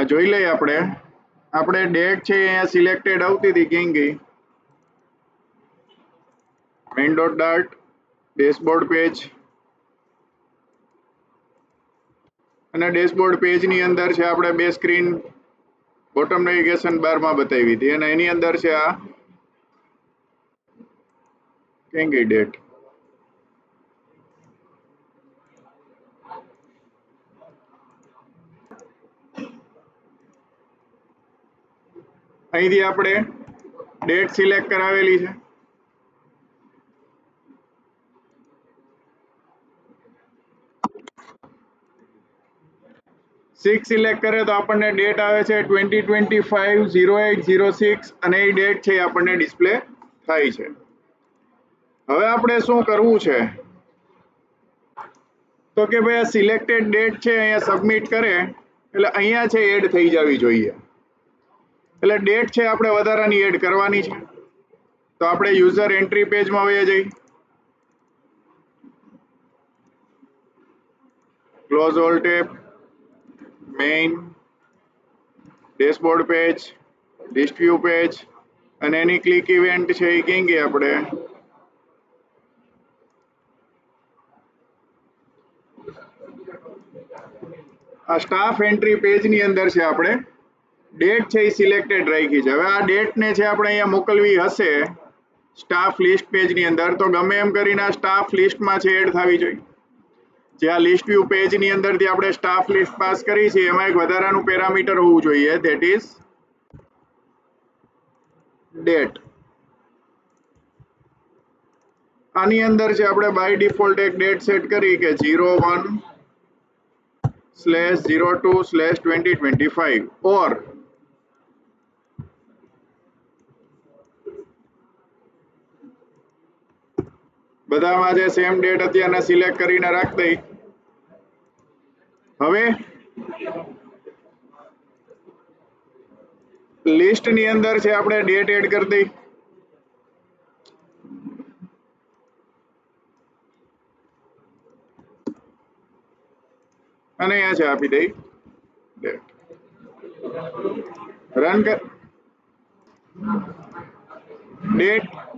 જોઈ લઈએ આપણે ડેટ છે અહીંયા સિલેક્ટેડ આવતી હતી ક્યાં ગઈ main dot dart dashboard page અને ડેશબોર્ડ પેજની અંદર છે આપણે બે સ્ક્રીન બોટમ નેવિગેશન બારમાં બતાવી હતી અને એની અંદર છે આ ક્યાં ગઈ ડેટ અહીંથી આપણે ડેટ સિલેક્ટ કરાવેલી છે 6 સિલેક્ટ કરે તો આપણને ડેટ આવે છે 2025-08-06 અને એ ડેટ છે આપણને ડિસ્પ્લે થાય છે હવે આપણે શું કરવું છે તો કે ભાઈ આ સિલેક્ટેડ ડેટ છે અહીંયા સબમિટ કરે એટલે અહીંયા છે એડ થઈ જવી જોઈએ એટલે ડેટ છે આપણે વધારાની એડ કરવાની છે તો આપણે યુઝર એન્ટ્રી પેજમાં વયા જઈએ close all tab main dashboard page list view page અને એની ક્લિક ઇવેન્ટ છે એ ક્યાં ગઈ આપણે આ સ્ટાફ એન્ટ્રી પેજની અંદર છે આપણે ડેટ છે એ સિલેક્ટેડ રાખી છે હવે આ ડેટને છે આપણે અહીંયા મોકલવી હશે સ્ટાફ લિસ્ટ પેજની અંદર તો ગમે એમ કરીને આ સ્ટાફ લિસ્ટમાં છે એડ થવી જોઈએ જે આ લિસ્ટ વ્યૂ પેજની અંદરથી આપણે સ્ટાફ લિસ્ટ પાસ કરી છે એમાં એક વધારાનું પેરામીટર હોવું જોઈએ ધેટ ઇઝ ડેટ આની અંદર છે આપણે બાય ડિફોલ્ટ એક ડેટ સેટ કરી કે 01/02/2025 ઓર બધામાં જે સેમ ડેટ અત્યારના સિલેક્ટ કરીને રાખ દઈ હવે લિસ્ટની અંદર છે આપણે ડેટ એડ કરી દઈ અને અહીંયા છે આપી દઈ ડેટ રન કર ડેટ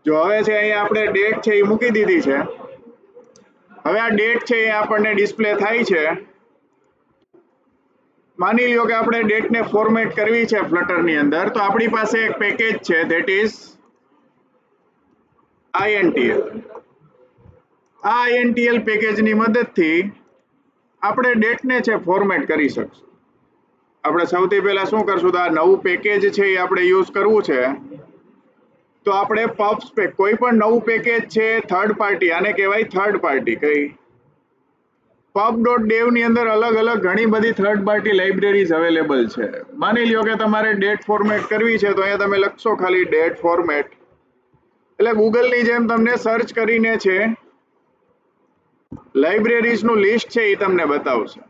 જો હવે છે અહીંયા આપણે ડેટ છે એ મૂકી દીધી છે હવે આ ડેટ છે એ આપણને ડિસ્પ્લે થાય છે માની લ્યો કે આપણે ડેટને ફોર્મેટ કરવી છે ફ્લટરની અંદર તો આપણી પાસે એક પેકેજ છે ધેટ ઇઝ INTL આ INTL પેકેજની મદદથી આપણે ડેટને છે ફોર્મેટ કરી શકશું આપણે સૌથી પહેલા શું કરશું તો આ નવું પેકેજ છે એ આપણે યુઝ કરવું છે તો આપણે પબ્સ કોઈ પણ નવું પેકેજ છે થર્ડ પાર્ટી આને કહેવાય થર્ડ પાર્ટી કઈ pub.dev ની અંદર અલગ અલગ ઘણી બધી થર્ડ પાર્ટી લાઇબ્રેરીઝ અવેલેબલ છે માની લ્યો કે તમારે ડેટ ફોર્મેટ કરવી છે તો અહીંયા તમે લખશો ખાલી ડેટ ફોર્મેટ એટલે ગૂગલની જેમ તમને સર્ચ કરીને છે લાઇબ્રેરીઝનું લિસ્ટ છે એ તમને બતાવશે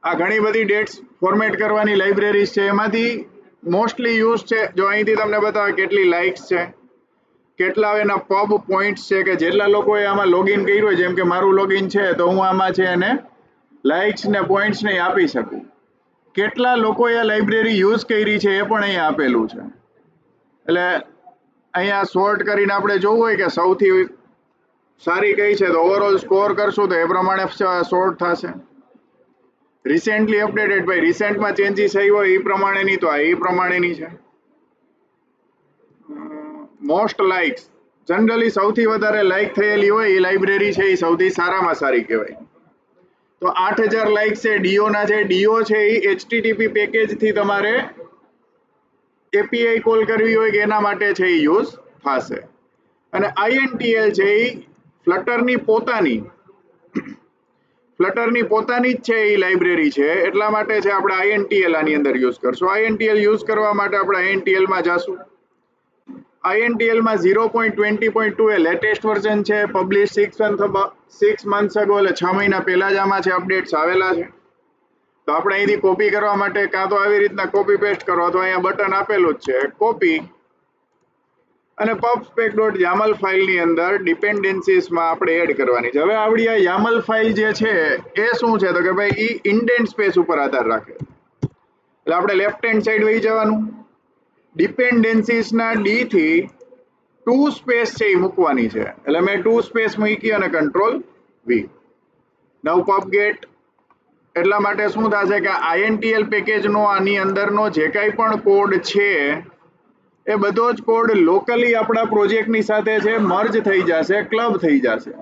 આ ઘણી બધી ડેટ્સ ફોર્મેટ કરવાની લાઇબ્રેરીઝ છે એમાંથી મોસ્ટલી યુઝ છે જો અહીંથી તમને બતાવે કેટલી લાઇક્સ છે કેટલા એના પબ પોઈન્ટ્સ છે કે જેટલા લોકોએ આમાં લોગિન કર્યું હોય જેમ કે મારું લોગિન છે તો હું આમાં છે એને લાઇક્સ ને પોઈન્ટ્સ ને આપી શકું કેટલા લોકોએ આ લાઇબ્રેરી યુઝ કરી છે એ પણ અહીંયા આપેલું છે એટલે અહીંયા સોર્ટ કરીને આપણે જોવું હોય કે સૌથી સારી કઈ છે તો ઓવરઓલ સ્કોર કરશું તો એ પ્રમાણે સોર્ટ થશે રિસેન્ટલી અપડેટેડ ભાઈ રિસેન્ટમાં ચેન્જીસ આવી હોય એ પ્રમાણેની તો આ એ પ્રમાણેની છે મોસ્ટ લાઇક્સ જનરલી સૌથી વધારે લાઇક થયેલી હોય એ લાઇબ્રેરી છે એ સૌથી સારામાં સારી કહેવાય તો 8000 લાઇક છે ડીઓના છે ડીઓ છે એ HTTP પેકેજથી તમારે API કોલ કરવી હોય કે એના માટે છે એ યુઝ થશે અને INTL છે એ ફ્લટરની પોતાની જ છે એ લાઇબ્રેરી છે એટલા માટે છે આપણે INTL આની અંદર યુઝ કરશું INTL યુઝ કરવા માટે આપણે INTL માં જાશું INTL માં 0.20.2 એ લેટેસ્ટ વર્ઝન છે પબ્લિશ 6 months ago એટલે 6 મહિના પહેલા જ આમાં છે અપડેટ્સ આવેલા છે તો આપણે અહીંથી કોપી કરવા માટે કાં તો આવી રીતના કોપી પેસ્ટ કરો તો અહીંયા બટન આપેલું જ છે કોપી અને pubspec.yaml ફાઇલની અંદર ડિપેન્ડન્સીસમાં આપણે એડ કરવાની છે. હવે આપણી આ YAML ફાઇલ જે છે એ શું છે તો કે ભાઈ એ ઇન્ડેન્ટ સ્પેસ ઉપર આધાર રાખે. એટલે આપણે લેફ્ટ હેન્ડ સાઈડ વહી જવાનું, ડિપેન્ડન્સીસના ડી થી ટુ સ્પેસ છે એ મૂકવાની છે. એટલે મેં ટુ સ્પેસ મૂકી અને કંટ્રોલ વી. નવ પબગેટ એટલા માટે શું થશે કે INTL પેકેજનો આની અંદરનો જે કાંઈ પણ કોડ છે એ બધો જ કોડ લોકલી આપણા પ્રોજેક્ટની સાથે છે મર્જ થઈ જશે, ક્લબ થઈ જશે.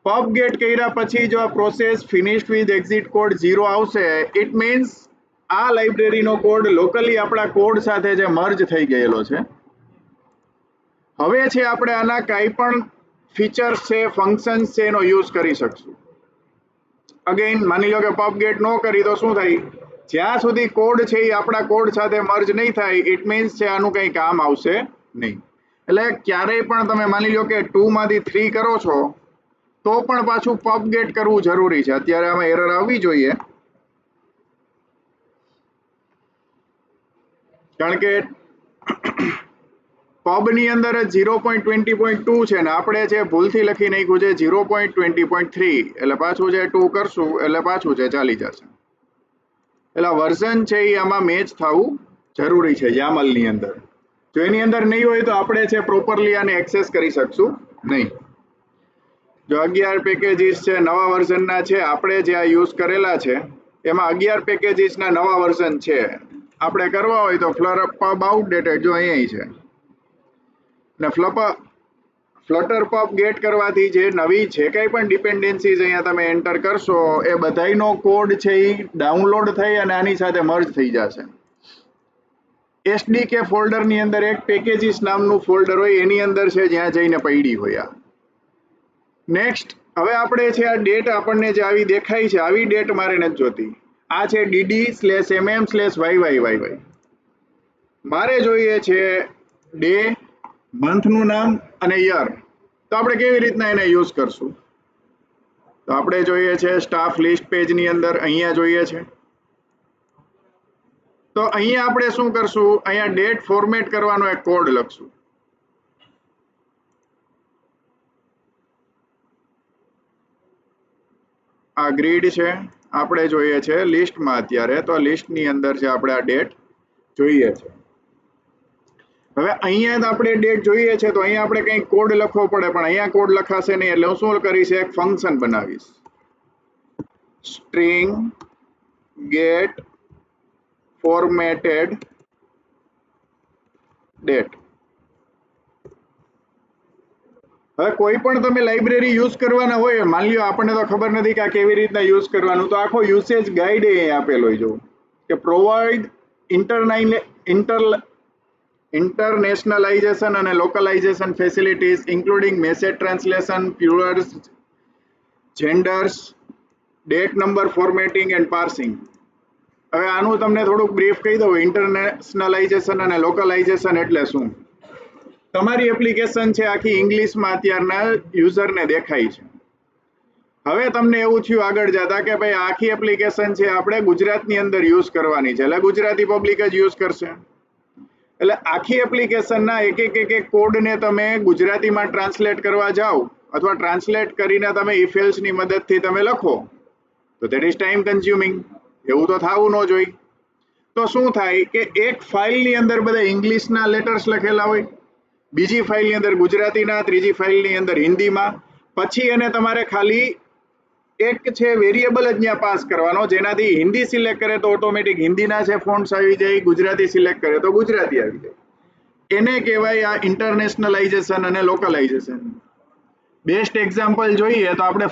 પબગેટ કર્યા પછી જો આ process finished with exit code 0 આવશે, ઇટ મીન્સ આ લાઇબ્રેરીનો કોડ લોકલી આપણા કોડ સાથે જે મર્જ થઈ ગયેલો છે. હવે છે આપણે આના કાંઈ પણ ફીચર્સ છે, ફંક્શન્સ છે એનો યુઝ કરી શકશું. અગેન માની લો કે પબગેટ નો કરી તો શું થાય, જ્યાં સુધી કોડ છે એ આપણા કોડ સાથે મર્જ નહીં થાય, ઇટ મીન્સ છે આનું કંઈ કામ આવશે નહીં. એટલે ક્યારેય પણ તમે માની લો કે 2 માંથી 3 કરો છો તો પણ પાછું પબગેટ કરવું જરૂરી છે. અત્યારે આમાં એરર આવવી જોઈએ કારણ કે પબની અંદર 0.20.2 છે ને આપણે છે ભૂલથી લખી નાખ્યું છે 0.20.3. એટલે પાછું જે 2 કરશું એટલે પાછું છે ચાલી જશે. એટલે વર્ઝન છે એ આમાં મેચ થવું જરૂરી છે YAML ની અંદર. જો એની અંદર નહીં હોય તો આપણે છે પ્રોપરલી આને એક્સેસ કરી શકશું નહીં. જો 11 પેકેજીસ છે નવા વર્ઝનના છે, આપણે જે આ યુઝ કરેલા છે એમાં 11 પેકેજીસના નવા વર્ઝન છે. આપણે કરવા હોય તો પબ આઉટડેટેડ જો અહીંયા છે ને ફ્લટર પબ ગેટ કરવાથી જે નવી જે કંઈ પણ ડિપેન્ડન્સીઝ અહીંયા તમે એન્ટર કરશો એ બધાયનો કોડ છે એ ડાઉનલોડ થઈ અને આની સાથે મર્જ થઈ જશે. SDK ફોલ્ડરની અંદર એક પેકેજીસ નામનું ફોલ્ડર હોય એની અંદર છે જ્યાં જઈને પડી હોય. નેક્સ્ટ હવે આપણે છે આ ડેટ આપણને જે આવી દેખાય છે આવી ડેટ મારે નથી જોતી. આ છે dd/mm/yyyy. મારે જોઈએ છે ડે, મંથનું નામ અને યર. તો આપણે કેવી રીતના એને યુઝ કરશું? તો આપણે જોઈએ છે સ્ટાફ લિસ્ટ પેજની અંદર અહીંયા જોઈએ છે. તો અહીંયા આપણે શું કરશું, અહીંયા ડેટ ફોર્મેટ કરવાનો એક કોડ લખશું. આ ગ્રીડ છે આપણે જોઈએ છે લિસ્ટમાં અત્યારે, તો લિસ્ટની અંદર છે આપણે આ ડેટ જોઈએ છે. હવે અહીંયા આપણે ડેટ જોઈએ છે તો અહીંયા આપણે કંઈક કોડ લખવો પડે, પણ અહીંયા કોડ લખાશે નહીં. એટલે હું શું કરીશ, એક ફંક્શન બનાવીશ, સ્ટ્રિંગ ગેટ ફોર્મેટેડ ડેટ. હવે કોઈ પણ તમે લાઇબ્રેરી યુઝ કરવાના હોય, માની લો આપણને તો ખબર નથી કે આ કેવી રીતના યુઝ કરવાનું, તો આખો યુસેજ ગાઈડ એ આપેલો હોય જો કે પ્રોવાઈડ ઇન્ટરનેશનલાઇઝેશન અને localisation facilities including message translation, plurals, genders, date number formatting and parsing. હવે આનું તમને થોડુંક બ્રીફ કહી દઉં. ઇન્ટરનેશનલાઇઝેશન અને લોકલાઇઝેશન એટલે શું? તમારી એપ્લિકેશન છે આખી ઇંગ્લિશમાં અત્યારના યુઝરને દેખાય છે. હવે તમને એવું થયું આગળ જતા કે ભાઈ આખી એપ્લિકેશન છે આપણે ગુજરાતની અંદર યુઝ કરવાની છે, એટલે ગુજરાતી પબ્લિક જ યુઝ કરશે. એટલે આખી એપ્લિકેશનના એક કોડને તમે ગુજરાતીમાં ટ્રાન્સલેટ કરવા જાઓ અથવા ટ્રાન્સલેટ કરીને તમે ઇફેલ્સની મદદથી તમે લખો તો ધેટ ઇઝ ટાઈમ કન્ઝ્યુમિંગ. એવું તો થવું ન જોઈએ. તો શું થાય કે એક ફાઇલની અંદર બધા ઇંગ્લિશના લેટર્સ લખેલા હોય, બીજી ફાઇલની અંદર ગુજરાતીના, ત્રીજી ફાઇલની અંદર હિન્દીમાં. પછી એને તમારે ખાલી એક છે વેરિયેબલ જ ત્યાં પાસ કરવાનો, જેનાથી હિન્દી સિલેક્ટ કરે તો ઓટોમેટિક હિન્દીના છે ફોન્ટ્સ આવી જાય, ગુજરાતી સિલેક્ટ કરે તો ગુજરાતી આવી જાય. એને કહેવાય આ ઇન્ટરનેશનલાઇઝેશન અને લોકલાઇઝેશન. બેસ્ટ એક્ઝામ્પલ જોઈએ તો આપણે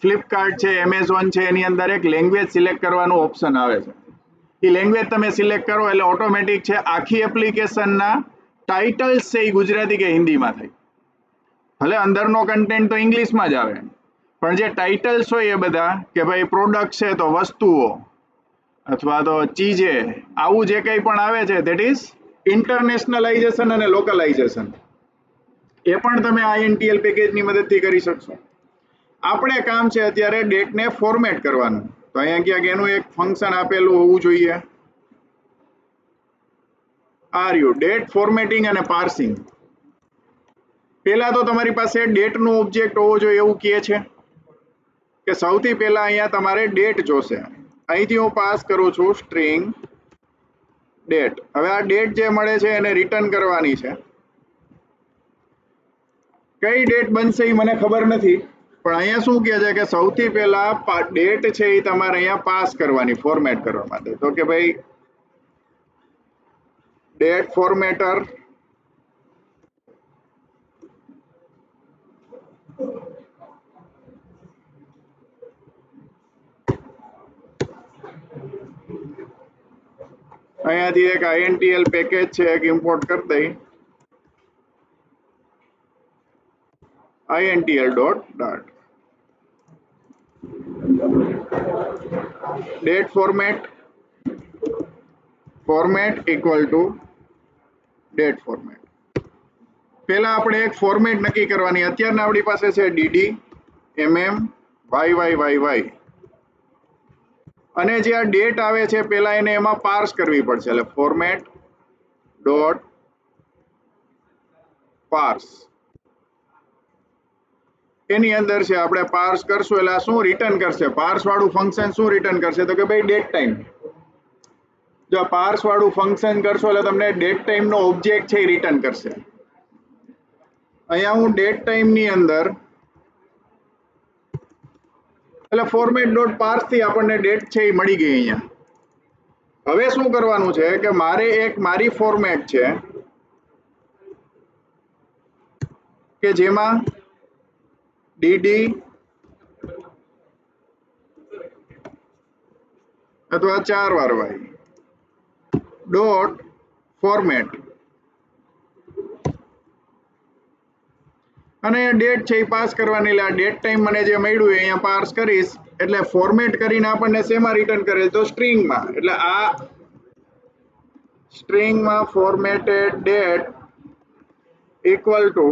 ફ્લિપકાર્ટ છે, એમેઝોન છે, એની અંદર એક લેંગ્વેજ સિલેક્ટ કરવાનું ઓપ્શન આવે છે. એ લેંગ્વેજ તમે સિલેક્ટ કરો એટલે ઓટોમેટિક છે આખી એપ્લિકેશનના ટાઇટલ્સ છે એ ગુજરાતી કે હિન્દીમાં થાય. ભલે અંદરનો કન્ટેન્ટ તો ઇંગ્લિશમાં જ આવે, પણ જે ટાઇટલ્સ હોય એ બધા કે ભાઈ પ્રોડક્ટ છે તો વસ્તુઓ અથવા તો ચીજે, આવું જે કંઈ પણ આવે છે ધેટ ઇઝ ઇન્ટરનેશનલાઇઝેશન અને લોકલાઇઝેશન. એ પણ તમે INTL પેકેજની મદદથી કરી શકશો. આપણે કામ છે અત્યારે ડેટને ફોર્મેટ કરવાનું, તો અહીંયા ક્યાંક એનું એક ફંક્શન આપેલું હોવું જોઈએ. આ રહ્યું ડેટ ફોર્મેટિંગ અને પાર્સિંગ. પહેલા તો તમારી પાસે ડેટનો ઓબ્જેક્ટ હોવો જોઈએ એવું કહે છે કે સૌથી પહેલા અહીંયા તમારે ડેટ જોશે. અહીંથી હું પાસ કરું છું સ્ટ્રિંગ ડેટ. હવે આ ડેટ જે મળે છે એને રિટર્ન કરવાની છે. કઈ ડેટ બનશે એ મને ખબર નથી, પણ અહીંયા શું કહે છે કે સૌથી પહેલા ડેટ છે એ તમારે અહીંયા પાસ કરવાની ફોર્મેટ કરવા માટે. તો કે ભાઈ ડેટ ફોર્મેટર અહીંયાથી એક INTL પેકેજ છે એક ઇમ્પોર્ટ કરી દઈ. INTL dot date format equal to date format. પહેલા આપણે એક ફોર્મેટ નક્કી કરવાની. અત્યારના આપણી પાસે છે DD YY અને જે આ ડેટ આવે છે પહેલા એને એમાં પાર્સ કરવી પડશે. એટલે ફોર્મેટ ડોટ પાર્સ એની અંદર છે આપણે પાર્સ કરશું એટલે આ શું રિટર્ન કરશે? પાર્સ વાળું ફંક્શન શું રિટર્ન કરશે? તો કે ભાઈ ડેટ ટાઈમ. જો પાર્સ વાળું ફંક્શન કરશો એટલે તમને ડેટ ટાઈમ નો ઓબ્જેક્ટ છે એ રિટર્ન કરશે. અહીંયા હું ડેટ ટાઈમ ની અંદર એટલે ફોર્મેટ ડોટ પાર્સ થી આપણને ડેટ છે એ મળી ગઈ. અહીંયા હવે શું કરવાનું છે કે મારે એક મારી ફોર્મેટ છે કે જેમાં DD અથવા 4 વાર Y ડોટ ફોર્મેટ અને ડેટ છે એ પાસ કરવાની. એટલે આ ડેટ ટાઈમ મને જે મળ્યું એ અહીંયા પાસ કરીશ એટલે ફોર્મેટ કરીને આપણને શેમાં રિટર્ન કરે? તો સ્ટ્રિંગમાં. એટલે આ સ્ટ્રિંગમાં ફોર્મેટેડ ડેટ ઇક્વલ ટુ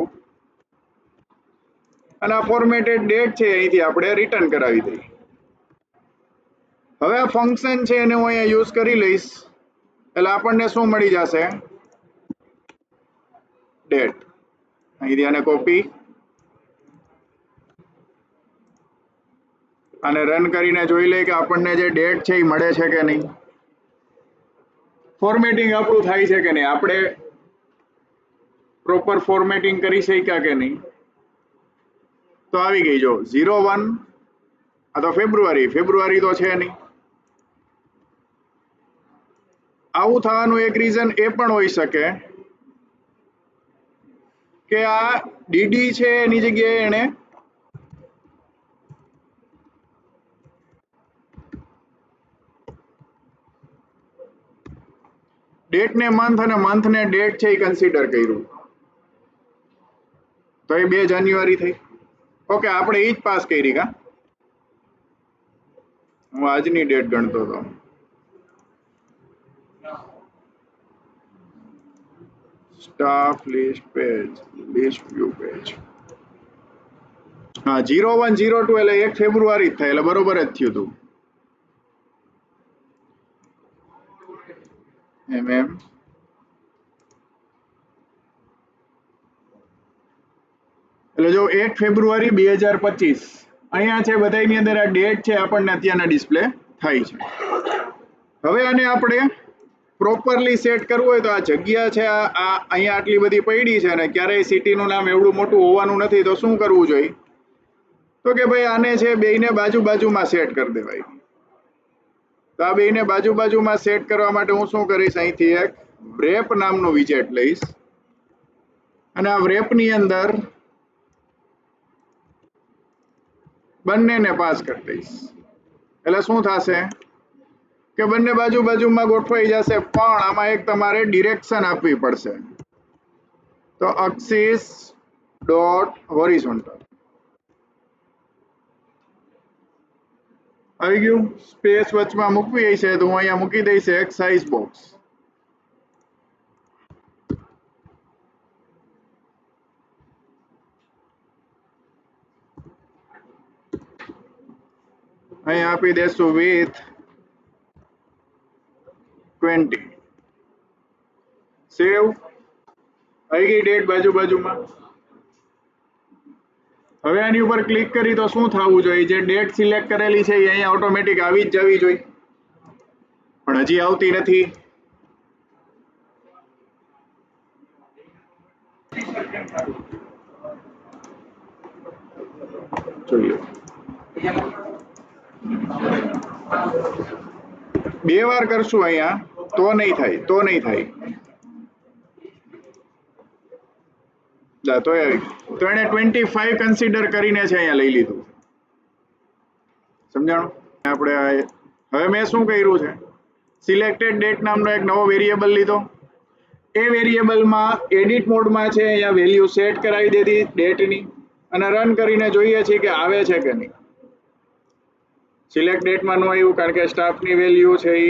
અને આ ફોર્મેટેડ ડેટ છે અહીંથી આપણે રિટર્ન કરાવી દઈએ. હવે આ ફંક્શન છે એને હું અહીંયા યુઝ કરી લઈશ એટલે આપણને શું મળી જશે? ડેટ. અહીંથી આને કોપી અને રન કરીને જોઈ લઈએ કે આપણને જે ડેટ છે એ મળે છે કે નહીં. ફોર્મેટિંગ આપણું થાય છે કે નહીં, આપણે પ્રોપર ફોર્મેટિંગ કરી શક્યા કે નહીં. તો આવી ગઈ જો 01 આ તો ફેબ્રુઆરી તો છે નહીં. આવું થવાનું એક રીઝન એ પણ હોઈ શકે કે આ DD છે એની જગ્યાએ એને ડેટ ને મંથ અને મંથ ને ડેટ છે એ કન્સિડર કર્યું તો એ 2 જાન્યુઆરી થઈ. ઓકે, આપણે એ જ પાસ કરી. કા હું આજની ડેટ ગણતો હતો. Staff list page list view page. હા 0102 એટલે 1 ફેબ્રુઆરી જ થાય એટલે બરોબર જ થયું હતું. એટલે જો 1 ફેબ્રુઆરી 2025 અહીંયા છે બધાની અંદર આ ડેટ છે આપણને અત્યારના ડિસ્પ્લે થાય છે. હવે આને આપણે પ્રોપરલી સેટ કરવું હોય તો આ જગ્યા છે આ અહીંયા આટલી બધી પડી છે અને ક્યારેય સિટીનું નામ એવડું મોટું હોવાનું નથી. તો શું કરવું જોઈએ? તો કે ભાઈ આને છે બેયને બાજુમાં સેટ કરી દેવાય. તો આ બેયને બાજુમાં સેટ કરવા માટે હું શું કરીશ? અહીંથી એક wrap નામનું વિજેટ લઈશ અને આ wrap ની અંદર બંનેને પાસ કરી દઈશ. એટલે શું થશે કે બંને બાજુમાં ગોઠવાઈ જશે, પણ આમાં એક તમારે ડિરેક્શન આપવી પડશે. તો axis ડોટ હોરિઝોન્ટલ આવી ગયું. સ્પેસ વચમાં મૂકવી છે તો હું અહીંયા મૂકી દઈશ એક સાઇઝ બોક્સ. અહીંયા આપી દેશું વિથ 20. સેવ આવી ગઈ ડેટ બાજુ બાજુમાં. હવે આની ઉપર ક્લિક કરી તો શું થવું જોઈએ? જે ડેટ સિલેક્ટ કરેલી છે એ અહીંયા ઓટોમેટિક આવી જ જવી જોઈએ, પણ હજી આવતી નથી. જોઈએ 2 વાર કરશું અહીંયા તો નહીં થાય, તો નહીં થાય. તો એને 25 કન્સિડર કરીને છે અહીંયા લઈ લીધું. સમજાણું? આપણે હવે મેં શું કર્યું છે, સિલેક્ટેડ ડેટ નામનો એક નવો વેરિયેબલ લીધો. એ વેરિયેબલમાં એડિટ મોડમાં છે, અહીંયા વેલ્યુ સેટ કરાવી દીધી ડેટની, અને રન કરીને જોઈએ છીએ કે આવે છે કે નહીં. સિલેક્ટ ડેટમાં ન આવ્યું કારણ કે સ્ટાફની વેલ્યુ છે એ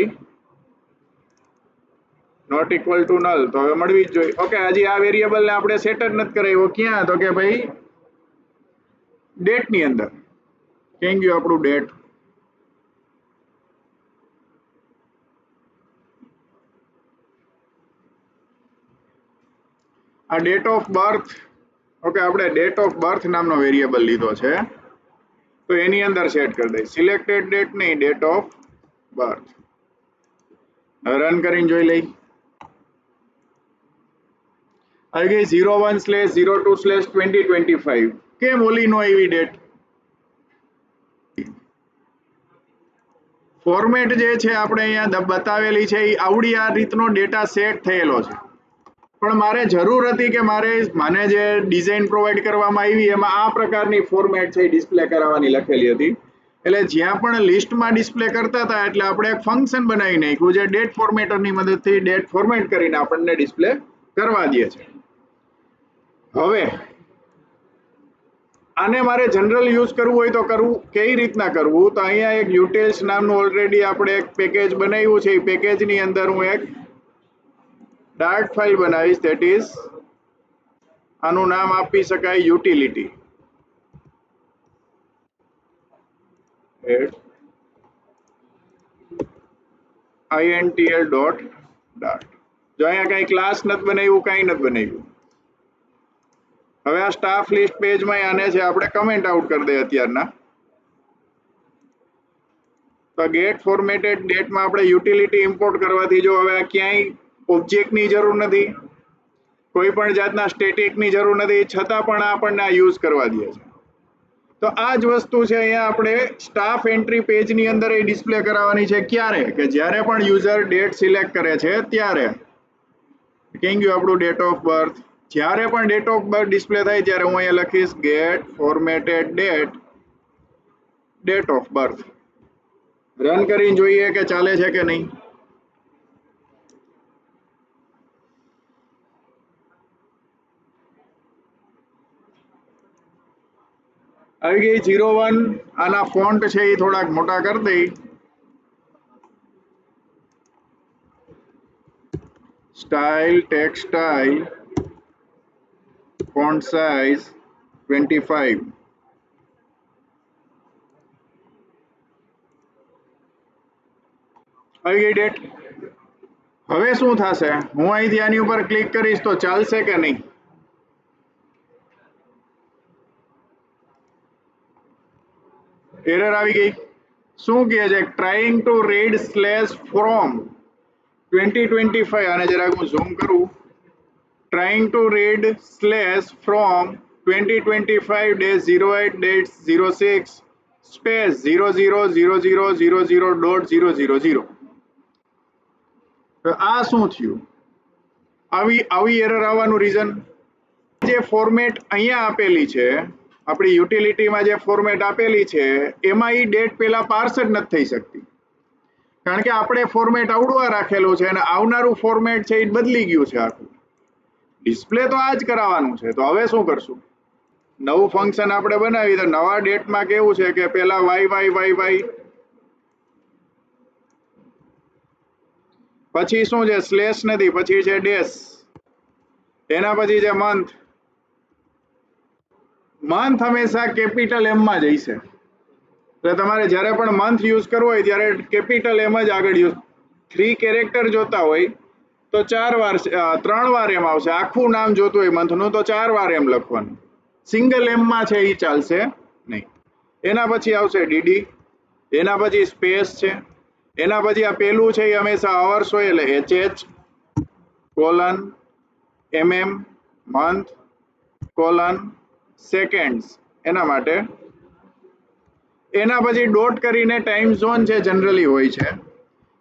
નોટ ઇક્વલ ટુ નલ, તો હવે મળવી જ જોઈએ. ઓકે, હજી આ વેરિયેબલને આપણે સેટ જ નથી કરાવ્યો. ક્યાં? તો કે ભાઈ ડેટની અંદર. ક્યાં ગયું આપણું ડેટ? આ ડેટ ઓફ બર્થ. ઓકે, આપણે ડેટ ઓફ બર્થ નામનો વેરિયેબલ લીધો છે, તો એની અંદર સેટ કરી દઈએ. સિલેક્ટેડ ડેટ નહીં, ડેટ ઓફ બર્થ. હવે રન કરીને જોઈ લઈ. આવી ગઈ 01/02/2025. કેમ ઓલી નો આવી ડેટ? ફોર્મેટ જે છે આપણે અહીંયા બતાવેલી છે એ આવડી આ રીતનો ડેટા સેટ થયેલો છે, પણ મારે જરૂર હતી કે મને જે ડિઝાઇન પ્રોવાઈડ કરવામાં આવી એમાં આ પ્રકારની ફોર્મેટ છે ડિસ્પ્લે કરાવવાની લખેલી હતી. એટલે જ્યાં પણ લિસ્ટમાં ડિસ્પ્લે કરતા હતા એટલે આપણે એક ફંક્શન બનાવી નાખ્યું જે ડેટ ફોર્મેટરની મદદથી ડેટ ફોર્મેટ કરીને આપણને ડિસ્પ્લે કરવા દે છે. હવે આને મારે જનરલ યુઝ કરવું હોય તો કઈ રીતના કરવું? તો અહીંયા એક યુટિલ્સ નામનું ઓલરેડી આપણે એક પેકેજ બનાવ્યું છે. એ પેકેજની અંદર હું એક ડાર્ટ ફાઇલ બનાવીશ. ધેટ ઇઝ, આનું નામ આપી શકાય યુટિલિટી. intl.dart. જો અહીંયા કઈ ક્લાસ નથી બનાવ્યું, કઈ નથી બનાવ્યું. હવે આ સ્ટાફ લિસ્ટ પેજમાં આને છે આપણે કમેન્ટ આઉટ કરી દઈએ અત્યારના. તો ગેટ ફોર્મેટેડ ડેટમાં આપણે યુટિલિટી ઇમ્પોર્ટ કરવાથી જો હવે ક્યાંય ઓબ્જેક્ટની જરૂર નથી, કોઈ પણ જાતના સ્ટેટિકની જરૂર નથી, છતાં પણ આપણને આ યુઝ કરવા દે છે. તો આ જ વસ્તુ છે અહીંયા આપણે સ્ટાફ એન્ટ્રી પેજની અંદર એ ડિસ્પ્લે કરાવવાની છે. ક્યારે? કે જ્યારે પણ યુઝર ડેટ સિલેક્ટ કરે છે ત્યારે. ક્યાં ગયું આપણું ડેટ ઓફ બર્થ? જ્યારે પણ ડેટ ઓફ બર્થ ડિસ્પ્લે થાય ત્યારે હું અહીંયા લખીશ get formatted date of birth. Run કરીને જોઈએ કે ચાલે છે કે નહીં. આવી ગઈ 01. આના ફોન્ટ છે એ થોડાક મોટા કરી દઈ. Style, text style, font size 25. આવી ગઈ ડેટ. હવે શું થશે? હું અહીંથી આની ઉપર ક્લિક કરીશ તો ચાલશે કે નહીં? એરર આવી ગઈ. શું કહે છે? Trying to read slash from 2025. આને જરાક હું ઝૂમ કરું. Trying to read slash from 2025-08-06 space 000000.000. આ શું થયું? આવી એરર આવવાનું રીઝન, જે ફોર્મેટ અહીંયા આપેલી છે આપણી યુટિલિટીમાં, જે ફોર્મેટ આપેલી છે એમાં એ ડેટ પહેલા પાર્સ જ નથી થઈ શકતી, કારણ કે આપણે ફોર્મેટ આવડવા રાખેલું છે અને આવનારું ફોર્મેટ છે એ બદલી ગયું છે. આખું ડિસ્પ્લે તો આ જ કરાવવાનું છે. તો હવે શું કરશું? નવું ફંક્શન આપણે બનાવી. તો નવા ડેટમાં કેવું છે કે પહેલા વાય, પછી શું છે? સ્લેશ નથી, પછી છે ડેશ, એના પછી છે મંથ. મંથ હંમેશા કેપિટલ એમ માં જ હશે. એટલે તમારે જ્યારે પણ મંથ યુઝ કરવો હોય ત્યારે કેપિટલ એમ જ આગળ યુઝ. 3 કેરેક્ટર જોતા હોય તો 4 વાર 3 વાર એમ આવશે. આખું નામ જોતું હોય મંથનું તો 4 વાર એમ લખવાનું. સિંગલ એમમાં છે એ ચાલશે નહીં. એના પછી આવશે ડીડી, એના પછી સ્પેસ છે, એના પછી આ પેલું છે એ હંમેશા અવર્સ હોય એટલે HH colon MM month colon seconds એના માટે. એના પછી ડોટ કરીને ટાઈમ ઝોન છે જનરલી હોય છે,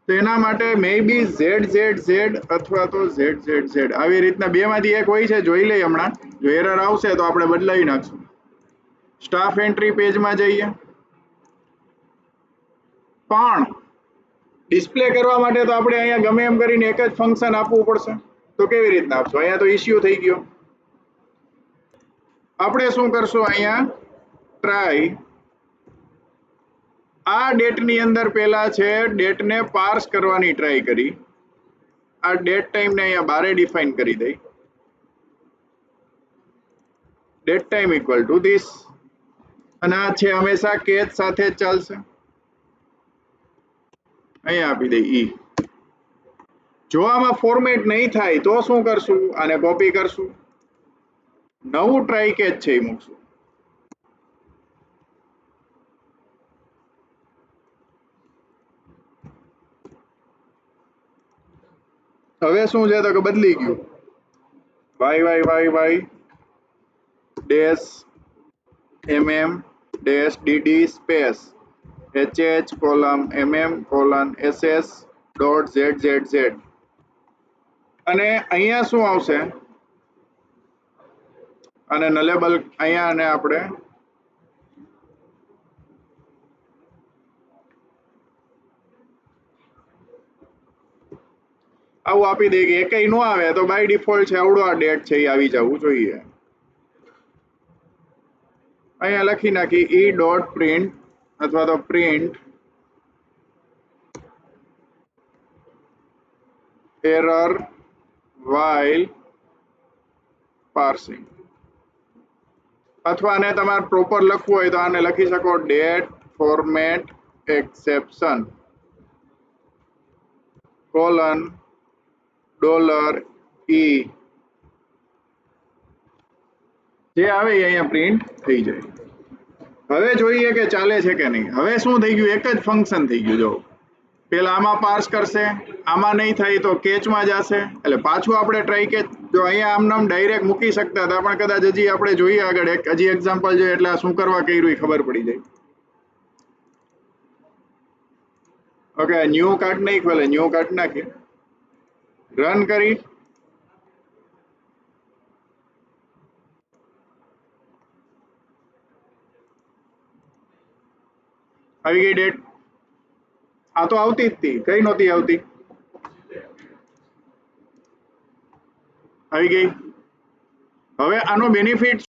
તો એના માટે મે બી ZZZ અથવા તો ZZZ આવી રીતના બેમાંથી એક હોય છે. જોઈ લઈએ હમણાં, જો એરર આવશે તો આપણે બદલાવી નાખશું. સ્ટાફ એન્ટ્રી પેજમાં જઈએ, પણ ડિસ્પ્લે કરવા માટે તો આપણે અહીંયા ગમે એમ કરીને એક જ ફંક્શન આપવું પડશે. તો કેવી રીતના આપશો? અહીંયા તો ઇશ્યુ થઈ ગયો. આપણે શું કરશું અહીંયા ટ્રાય આ ડેટની અંદર પહેલા છે ડેટને પાર્સ કરવાની ટ્રાય કરી. આ ડેટ ટાઈમને અહીંયા બારે ડિફાઇન કરી દઈ. Date time equal to this, અને આ છે હંમેશા કેચ સાથે જ ચાલશે. અહીંયા આપી દઈ ઈ. જો આમાં ફોર્મેટ નહીં થાય તો શું કરશું? આને કોપી કરશું, નવું ટ્રાય કેચ છે એ મૂકશું. હવે શું છે તો કે બદલી ગયું. YYYY dash MM dash DD space HH column MM colon SS dot ZZZ. અને અહીંયા શું આવશે? અને નલેબલ અહીંયા અને આપણે આવું આપી દઈએ કે એકઈ નો આવે તો બાય ડિફોલ્ટ છે આવડો આ ડેટ છે એ આવી જવું જોઈએ. અહીંયા લખી નાખી ઈ ડોટ પ્રિન્ટ અથવા તો પ્રિન્ટ એરર while parsing, અથવા આને તમારે પ્રોપર લખવું હોય તો આને લખી શકો date format exception colon dollar E. જે આવે એ અહીંયા પ્રિન્ટ થઈ જાય. હવે જોઈએ કે ચાલે છે કે નહીં. હવે શું થઈ ગયું? એક જ ફંક્શન થઈ ગયું. જો પેલા આમાં પાર્સ કરશે, આમાં નહીં થાય તો કેચમાં જશે, એટલે પાછું આપણે ટ્રાય કેચ. જો અહીંયા આમ નામ ડાયરેક્ટ મૂકી શકતા હતા, પણ કદાચ હજી આપણે જોઈએ આગળ હજી એક્ઝામ્પલ જોઈએ એટલે શું કરવા કર્યું એ ખબર પડી જાય. ઓકે, ન્યૂ કાર્ડ નહીં ખોલે, ન્યૂ કાર્ડ નાખીએ, રન કરી. આવી ગઈ ડેટ. આ તો આવતી જ હતી, કઈ નહોતી આવતી? આવી ગઈ. હવે આનો બેનિફિટ